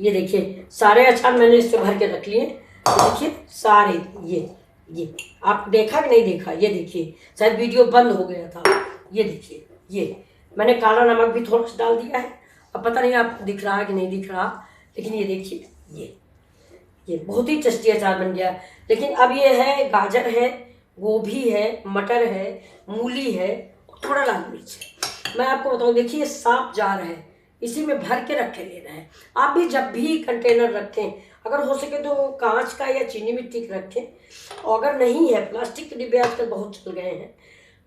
ये देखिए सारे अचार मैंने इससे भर के रख लिए। देखिए सारे ये आप देखा कि नहीं देखा? ये देखिए शायद वीडियो बंद हो गया था। ये देखिए ये मैंने काला नमक भी थोड़ा सा डाल दिया है। अब पता नहीं आपको दिख रहा है कि नहीं दिख रहा, लेकिन ये देखिए ये बहुत ही टेस्टी अचार बन गया। लेकिन अब ये है गाजर है, गोभी है, मटर है, मूली है, थोड़ा लाल मिर्च है। मैं आपको बताऊं, देखिए साफ जार है, इसी में भर के रख के लेना है। आप भी जब भी कंटेनर रखें, अगर हो सके तो कांच का या चीनी मिट्टी का रखें, और अगर नहीं है प्लास्टिक के डिब्बे आजकल बहुत चल गए हैं,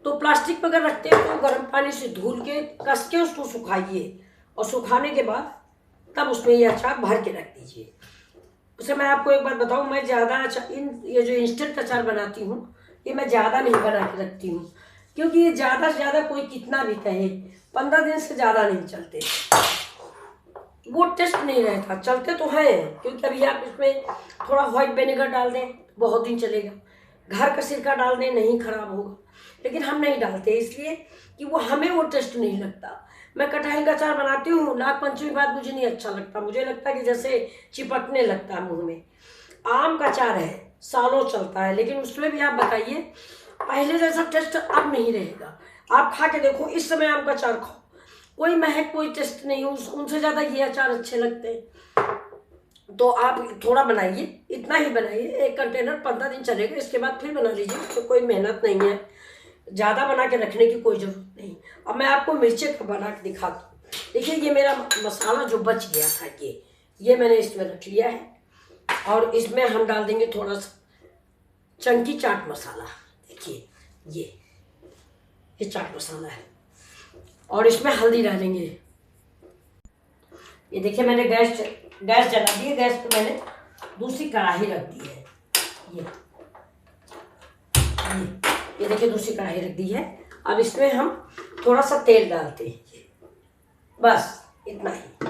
तो प्लास्टिक पर अगर रखते हैं तो गर्म पानी से धुल के कस के उसको सुखाइए, और सुखाने के बाद तब उसमें ये अचार भर के रख दीजिए। उसे मैं आपको एक बात बताऊं, मैं ज़्यादा ये जो इंस्टेंट अचार बनाती हूँ, ये मैं ज़्यादा नहीं बना के रखती हूँ, क्योंकि ये ज़्यादा से ज़्यादा कोई कितना भी कहे 15 दिन से ज़्यादा नहीं चलते, वो टेस्ट नहीं रहता। चलते तो हैं, क्योंकि अभी आप इसमें थोड़ा व्हाइट विनेगर डाल दें बहुत दिन चलेगा, घर का सिरका डाल दें नहीं खराब होगा, लेकिन हम नहीं डालते इसलिए कि वो हमें वो टेस्ट नहीं लगता। मैं कटहल का अचार बनाती हूँ, नाग पंचमी बाद मुझे नहीं अच्छा लगता, मुझे लगता है कि जैसे चिपकने लगता है मुंह में। आम का अचार है, सालों चलता है, लेकिन उसमें भी आप बताइए पहले जैसा टेस्ट अब नहीं रहेगा। आप खा के देखो, इस समय आम का अचार खाओ, कोई महक कोई टेस्ट नहीं, उनसे ज़्यादा ये अचार अच्छे लगते हैं। तो आप थोड़ा बनाइए, इतना ही बनाइए, एक कंटेनर 15 दिन चलेगा, इसके बाद फिर बना लीजिए, तो कोई मेहनत नहीं है, ज़्यादा बना के रखने की कोई ज़रूरत नहीं। अब मैं आपको मिर्चें का बना के दिखाता हूँ। देखिए ये मेरा मसाला जो बच गया था, ये मैंने इसमें रख लिया है, और इसमें हम डाल देंगे थोड़ा सा चंकी चाट मसाला। देखिए ये चाट मसाला है, और इसमें हल्दी डालेंगे। ये देखिए मैंने गैस जला दी है, गैस पे मैंने दूसरी कढ़ाई रख दी है। ये देखिए दूसरी कढ़ाई रख दी है। अब इसमें हम थोड़ा सा तेल डालते हैं, बस इतना ही,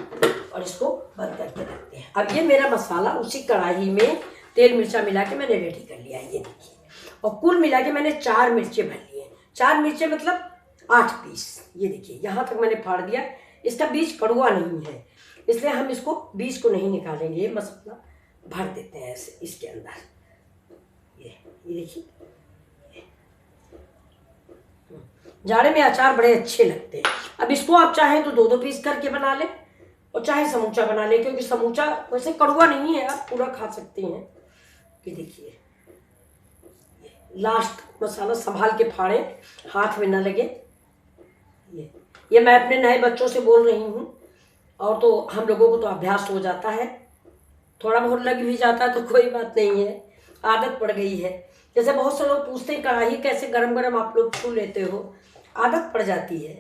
और इसको बंद करके रखते हैं। अब ये मेरा मसाला उसी कढ़ाई में तेल मिर्चा मिला के मैंने रेडी कर लिया है। ये देखिए, और कुल मिला के मैंने 4 मिर्चें भर ली हैं। 4 मिर्चें मतलब 8 पीस। ये देखिए यहाँ तक मैंने फाड़ दिया। इसका बीज कड़वा नहीं है, इसलिए हम इसको बीज को नहीं निकालेंगे, ये मसाला भर देते हैं ऐसे इसके अंदर। ये देखिए, जाड़े में अचार बड़े अच्छे लगते हैं। अब इसको आप चाहें तो 2-2 पीस करके बना लें, और चाहे समूचा बना लें, क्योंकि समूचा वैसे कड़वा नहीं है, आप पूरा खा सकते हैं। ये देखिए लास्ट मसाला संभाल के फाड़े, हाथ में न लगे। ये मैं अपने नए बच्चों से बोल रही हूँ, और तो हम लोगों को तो अभ्यास हो जाता है, थोड़ा बहुत लग भी जाता है तो कोई बात नहीं है, आदत पड़ गई है। जैसे बहुत से लोग पूछते हैं कढ़ाई कैसे गरम गरम आप लोग छू लेते हो, आदत पड़ जाती है।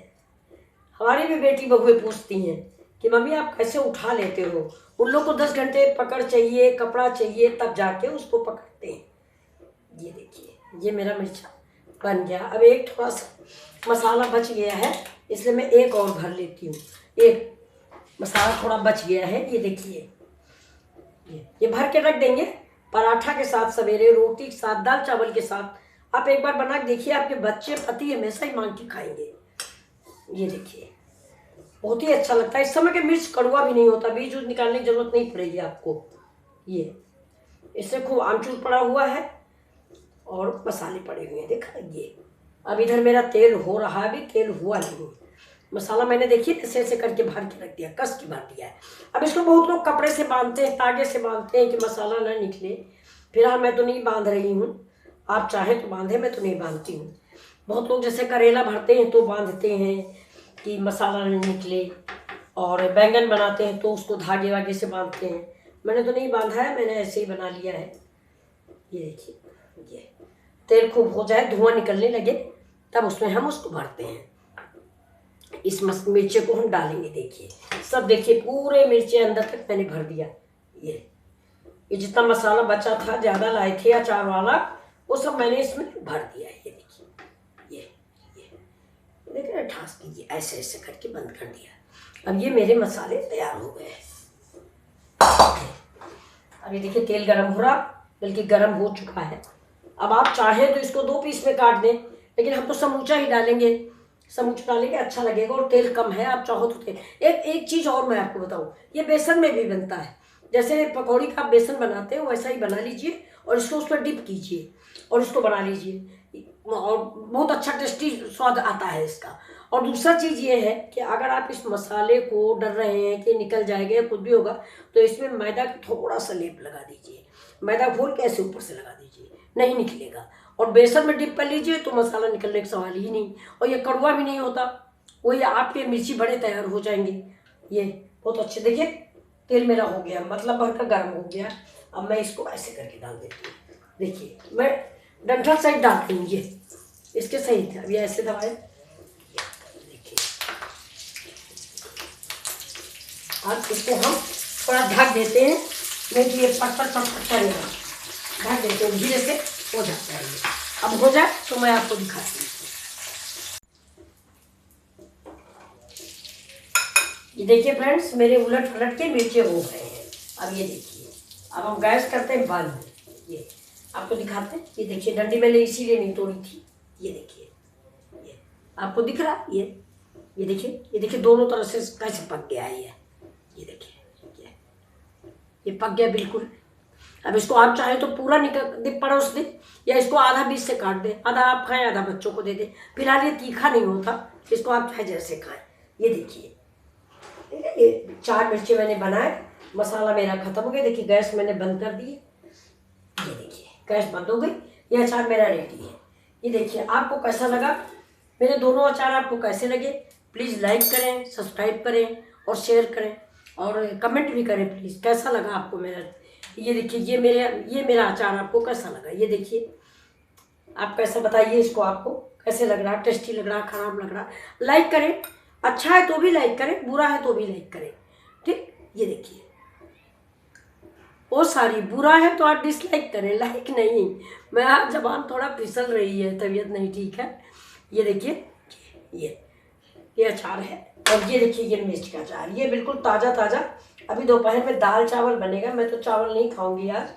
हमारी भी बेटी बहुएं पूछती हैं कि मम्मी आप कैसे उठा लेते हो। उन लोग को 10 घंटे पकड़ चाहिए, कपड़ा चाहिए, तब जाके उसको पकड़ते हैं। ये देखिए ये मेरा मिर्चा बन गया। अब एक थोड़ा सा मसाला बच गया है, इसलिए मैं एक और भर लेती हूँ। एक मसाला थोड़ा बच गया है, ये देखिए ये भर के रख देंगे। पराठा के साथ, सवेरे रोटी के साथ, दाल चावल के साथ आप एक बार बना के देखिए, आपके बच्चे पति हमेशा ही मांग के खाएंगे। ये देखिए बहुत ही अच्छा लगता है। इस समय के मिर्च कड़वा भी नहीं होता, बीज निकालने की जरूरत नहीं पड़ेगी आपको। ये इससे खूब आमचूर पड़ा हुआ है और मसाले पड़े हुए हैं, देखा। ये अब इधर मेरा तेल हो रहा है, अभी तेल हुआ नहीं। मसाला मैंने देखिए ऐसे ऐसे करके भर के रख दिया, कस के भर दिया है। अब इसको बहुत लोग कपड़े से बांधते हैं, तागे से बांधते हैं कि मसाला ना निकले। फिलहाल मैं तो नहीं बांध रही हूँ, आप चाहें तो बांधे, मैं तो नहीं बांधती हूँ। बहुत लोग जैसे करेला भरते हैं तो बांधते हैं कि मसाला नहीं निकले, और बैंगन बनाते हैं तो उसको धागे वागे से बांधते हैं। मैंने तो नहीं बांधा है, मैंने ऐसे ही बना लिया है। ये देखिए ये तेल खूब हो जाए, धुआं निकलने लगे, तब उसमें हम उसको भरते हैं। इस मिर्चे को हम डालेंगे। देखिए सब देखिए पूरे मिर्चे अंदर तक मैंने भर दिया। ये जितना मसाला बचा था, ज़्यादा लाए थे अचार वाला, वो सब मैंने इसमें भर दिया। ये देखिए ये देखिए ठास कीजिए, ऐसे ऐसे करके बंद कर दिया। अब ये मेरे मसाले तैयार हो गए। अब ये देखिए तेल गर्म हो रहा, बल्कि गर्म हो चुका है। अब आप चाहें तो इसको 2 पीस में काट दें, लेकिन हम तो समूचा ही डालेंगे, समूचा डालेंगे, अच्छा लगेगा और तेल कम है, आप चाहो तो तेल। एक चीज़ और मैं आपको बताऊँ, ये बेसन में भी बनता है। जैसे पकौड़ी का आप बेसन बनाते हो वैसा ही बना लीजिए और इसको उस पर डिप कीजिए और इसको बना लीजिए और बहुत अच्छा टेस्टी स्वाद आता है इसका। और दूसरा चीज़ ये है कि अगर आप इस मसाले को डर रहे हैं कि निकल जाएगा या कुछ भी होगा, तो इसमें मैदा का थोड़ा सा लेप लगा दीजिए, मैदा घोल के ऐसे ऊपर से लगा दीजिए, नहीं निकलेगा। और बेसन में डिप कर लीजिए तो मसाला निकलने का सवाल ही नहीं, और ये कड़वा भी नहीं होता। वही आपके मिर्ची बड़े तैयार हो जाएंगे। ये बहुत अच्छे, देखिए तेल मेरा हो गया, मतलब भरकर गर्म हो गया। अब मैं इसको ऐसे करके डाल देती हूँ। देखिए मैं डंठल साइड डाल रही हूँ, ये इसके सही थे। अब ये ऐसे दबाए, देखिए अब इसको हम थोड़ा ढक देते हैं, नहीं तो ये पट करेगा। ढक देते हैं, धीरे से हो जाता है ये। अब हो जाए तो मैं आपको दिखाती हूँ। ये देखिए फ्रेंड्स, मेरे उलट पलट के मिर्चे हो गए हैं। अब ये देखिए, अब हम गैस करते हैं बंद। ये आपको दिखाते हैं, ये देखिए डंडी मैंने इसीलिए नहीं तोड़ी थी। ये देखिए, ये आपको दिख रहा, ये देखिए दोनों तरफ से कैसे पक गया है ये देखिए, ये पक गया बिल्कुल। अब इसको आप चाहे तो पूरा निकल परोस दे, या इसको आधा बीच से काट दे, आधा आप खाएं आधा बच्चों को दे दे। फिलहाल ये तीखा नहीं होता, इसको आप चाहे जैसे खाएं। ये देखिए, ठीक है, ये 4 मिर्ची मैंने बनाए, मसाला मेरा खत्म हो गया। देखिए गैस मैंने बंद कर दी, ये देखिए गैस बंद हो गई, ये अचार मेरा रेडी है। ये देखिए आपको कैसा लगा, मेरे दोनों अचार आपको कैसे लगे, प्लीज़ लाइक करें, सब्सक्राइब करें और शेयर करें और कमेंट भी करें प्लीज़, कैसा लगा आपको मेरा। ये देखिए ये मेरा अचार आपको कैसा लगा, ये देखिए आप कैसा बताइए इसको, आपको कैसे लग रहा, टेस्टी लग रहा, ख़राब लग रहा। लाइक करें, अच्छा है तो भी लाइक करें, बुरा है तो भी लाइक करें, ठीक। ये देखिए वो सारी, बुरा है तो आप डिसलाइक करें, लाइक नहीं। मैं आज जबान थोड़ा फिसल रही है, तबीयत नहीं ठीक है। ये देखिए ये अचार है, और ये देखिए ये मिर्च का अचार, ये बिल्कुल ताज़ा। अभी दोपहर में दाल चावल बनेगा, मैं तो चावल नहीं खाऊंगी आज,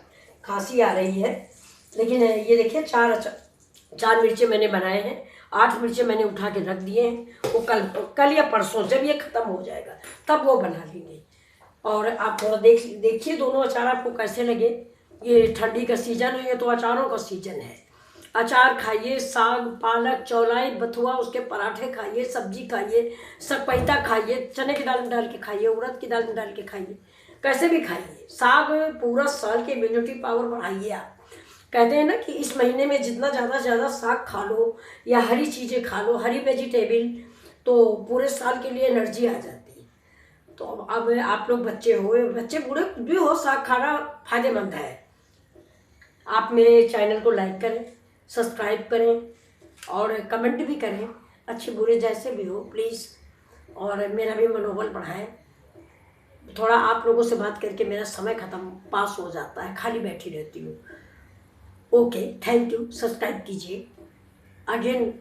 खांसी आ रही है। लेकिन ये देखिए 4 मिर्चे मैंने बनाए हैं, 8 मिर्चे मैंने उठा के रख दिए हैं। वो कल या परसों जब ये ख़त्म हो जाएगा तब वो बना लेंगे। और आप थोड़ा देखिए दोनों अचार आपको कैसे लगे। ये ठंडी का सीज़न है, ये तो अचारों का सीज़न है। अचार खाइए, साग पालक चौलाई बथुआ उसके पराठे खाइए, सब्जी खाइए, सकपैता खाइए, चने की दाल में डाल के खाइए, उड़द की दाल में डाल के खाइए, कैसे भी खाइए। साग पूरा साल के इम्यूनिटी पावर बढ़ाइए। आप कहते हैं ना कि इस महीने में जितना ज़्यादा से ज़्यादा साग खा लो या हरी चीज़ें खा लो, हरी वेजिटेबल, तो पूरे साल के लिए एनर्जी आ जाती है। तो अब आप लोग बच्चे बूढ़े भी हो, साग खाना फायदेमंद है। आप मेरे चैनल को लाइक करें, सब्सक्राइब करें और कमेंट भी करें, अच्छे बुरे जैसे भी हो प्लीज़, और मेरा भी मनोबल बढ़ाएं। थोड़ा आप लोगों से बात करके मेरा समय ख़त्म पास हो जाता है, खाली बैठी रहती हूँ। ओके, थैंक यू, सब्सक्राइब कीजिए, अगेन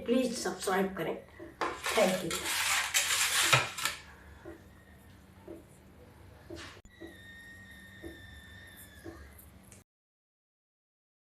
प्लीज़ सब्सक्राइब करें। Thank you.